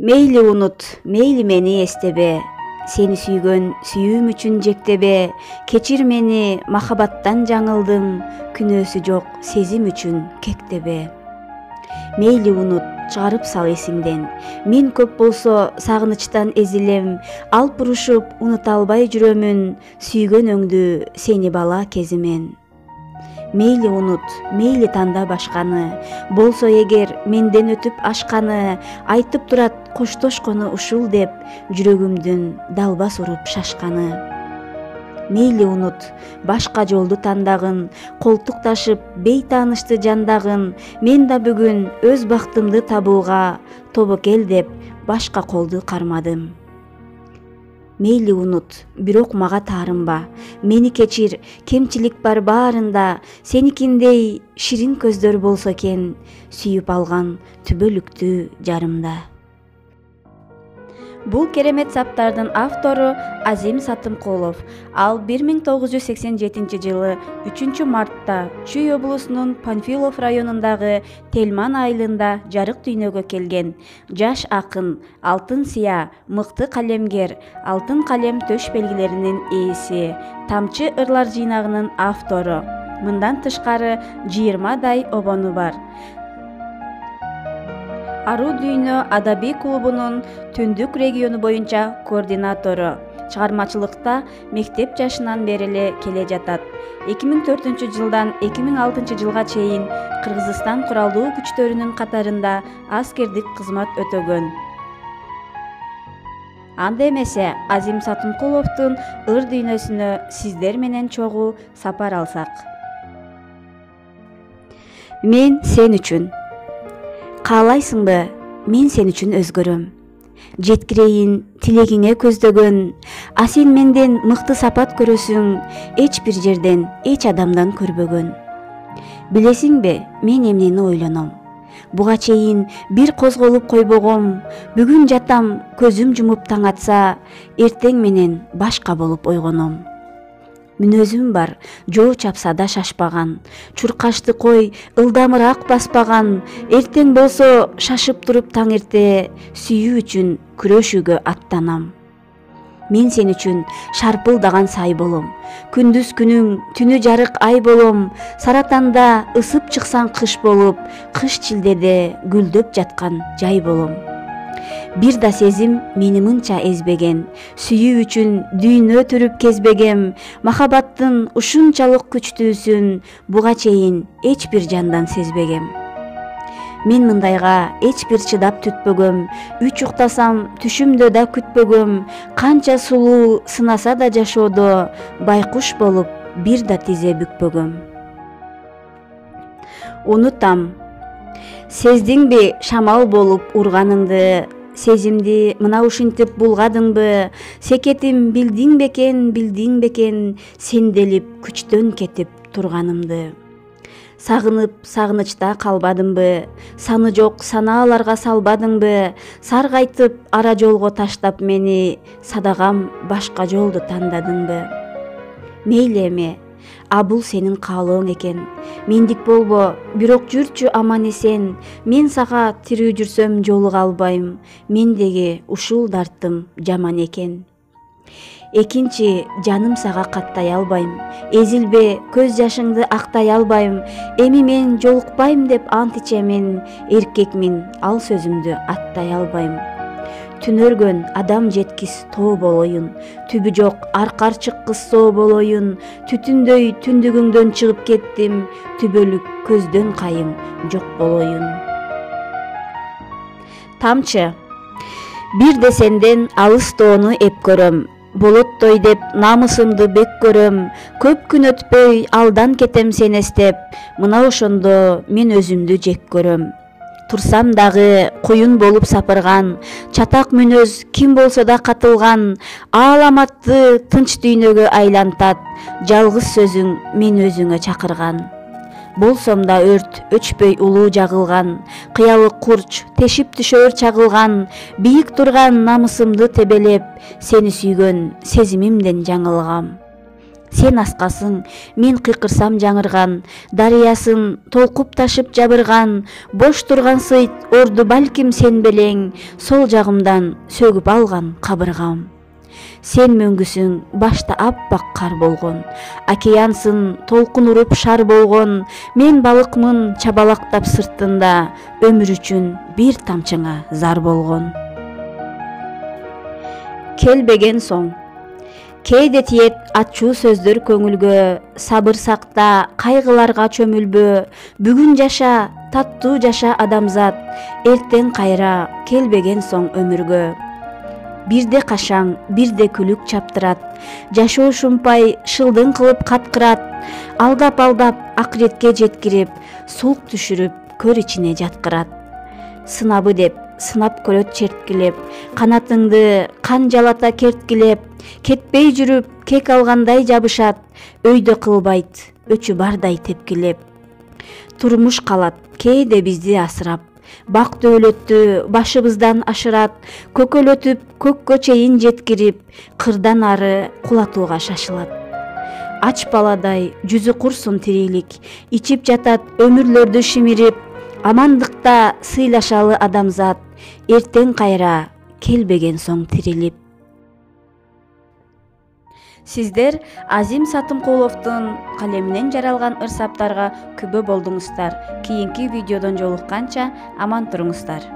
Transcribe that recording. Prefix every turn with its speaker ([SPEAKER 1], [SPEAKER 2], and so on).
[SPEAKER 1] Мейли унут, мейли мени эстебе, сени сүйгөн сүйүүм үчүн жектебе, кечир мени махабаттан жаңылдым, күнөөсү жок сезим үчүн кектебе. Мейли унут, чыгарып сал эсиңден, мен көп болсо сагынычтан эзилем, алып урушуп унута албай жүрөмүн, сүйгөн өңдү сени бала кезимен. Мейли унут, мейли танда башканы, болсо эгер менден өтүп ашканы, айтып турат коштошкону ушул деп, жүрөгүмдүн далбас уруп шашканы. Мейли унут, башка жолду тандагын, колтукташып бейтаанышты жандагын, мен да бүгүн өз бактымды табууга тобокел деп башка колду кармадым. Мейли унут, бирок мага таарынба, мени кечир, кемчилик бар баарында, сеникиндей ширин көздөр болсо экен, сүйүп алган түбөлүктүү жарымда. Бул керемет саптардын автору Азим Сатымкулов. Ал 1987 жылы 3 мартта Чүй облусунун Панфилов районундагы Телман айылында жарык дүйнөгө келген. Жаш акын, алтын сыя, мыкты калемгер, алтын калем төш белгилеринин ээси, Тамчы ырлар жыйнагынын автору. Мындан тышкары 20дай обону бар. Ару дүйнө адабий клубунун Түндүк региону боюнча координатору. Чыгармачылыкта мектеп жашынан бери эле келе жатат. 2004 жылдан 2006 жылга чейин Кыргызстан куралдуу күчтөрүнүн катарында аскердик кызмат өтөгөн. Анда эмесе Азим Сатымкуловдун ыр дүйнөсүнө сиздер менен чогуу сапар алсак. Мен сен үчүн. Каалайсыңбы, мен сен үчүн өзгөрөм. Жеткирейин тилегиңе көздөгөн, а сен менден мыкты сапат көрөсүң, эч бир жерден, эч адамдан көрбөгөн. Билесиңби, мен эмнени ойлоном? Буга чейин бир козголуп койбогом, бүгүн жатам, көзүм жумуп таң атса, эртең менен башка болуп ойгоном. Мүнөзүм бар, жоо чапса да шашпаган, чуркашты кой, ылдамыраак баспаган, эртең болсо шашып туруп таң эрте, сүйүү үчүн күрөшүүгө аттанам. Мен сен үчүн шарпылдаган сай болом, күндүз күнүң, түнү жарык ай болом, саратанда ысып чыксаң кыш болуп, кыш чилдеде гүлдөп жаткан жай болом. Бир да сезим мени мынча эзбеген, сүйүү үчүн дүйнө түрүп кезбегем, махабаттын ушунчалык күчтүүсүн буга чейин эч бир жандан сезбегем. Мен мындайга эч бир чыдап түтпөгөм, үч уктасам түшүмдө да күтпөгөм, канча сулуу сынаса да жашоодо, байкуш болуп бир да тизе бүкпөгөм. Унутам, сездиңби шамал болуп урганыңды, сезимди мына ушинтип булгадыңбы, секетим билдиң бекен, сенделип күчтөн кетип турганымды. Сагынып сагынычта калбадымбы, саны жок санааларга салбадыңбы, саргайтып ара жолго таштап мени, садагам башка жолду тандадыңбы. Мейли эме, а бул сенин каалооң экен. Мендик болбо, бирок жүрчү аман эсен, мен сага тирүү жүрсөм жолуга албайм, мендеги ушул дартым жаман экен. Экинчи жаным сага каттай албайм, эзилбе көз жашыңды актай албайм, эми мен жолукпайм деп ант ичемин, эркекмин, ал сөзүмдү аттай албайм. Түнөргөн адам жеткис тоо болоюн, түбү жок аркарчык кыз соо болоюн, түтүндөй түндүгүңдөн чыгып кеттим, түбөлүк көздөн кайым жок болоюн. Тамчы, бирде сенден алыс тоону эп көрөм, болоттой деп намысымды бек көрөм, көп күн өтпөй алдан кетем сен эстеп, мына ошондо мен өзүмдү жек көрөм. Турсам дагы куюн болуп сапырган, чатак мүнөз ким болсо да катылган, ааламатты тынч дүйнөгө айлантат, жалгыз сөзүң мен өзүңө чакырган. Болсом да өрт өчпөй улуу жагылган, кыялы курч тешип түшөр чагылган, бийик турган намысымды тебелеп, сени сүйгөн сезимимден жаңылгам. сен аскасың, мен кыйкырсам жаңырган, дарыясын толкуп ташып жабырган, бош турган сыйт орду балким сен белең, сол жагымдан сөгүп алган кабыргам. Сен мөңгүсүң башта аппак кар болгон, океансың толкун уруп шар болгон, мен балыкмын чабалактап сыртында, өмүр үчүн бир тамчыңа зар болгон. Келбеген соң. Кейде тиет ачуу сөздөр көңүлгө, сабыр сакта, кайгыларга чөмүлбө, бүгүн жаша, таттуу жаша адамзат, эртең кайра келбеген соң өмүргө. Бирде кашаң, бирде күлүк чаптырат, жашоо шумпай шылдың кылып каткырат, алдап акыретке жеткирип, сулк түшүрүп көр ичине жаткырат. Сынабы деп сынап көрөт черткилеп, канатыңды кан жалата керткилеп, кетпей жүрүп кек алгандай жабышат, өйдө кылбайт өчү бардай тепкилеп. Турмуш калат кээде бизди асырап, бак дөөлөттү башыбыздан ашырат, көкөлөтүп көккө чейин жеткирип, кырдан ары кулатууга шашылат. Ач баладай жүзү курсун тирилик, ичип жатат өмүрлөрдү шимирип, амандыкта сыйлашалы адамзат, эртең кайра келбеген соң тирилип. Сиздер Азим Сатымкуловдун калеминен жаралган ырсаптарга күбө болдуңуздар. Кийинки видеодон жолукканча аман туруңуздар.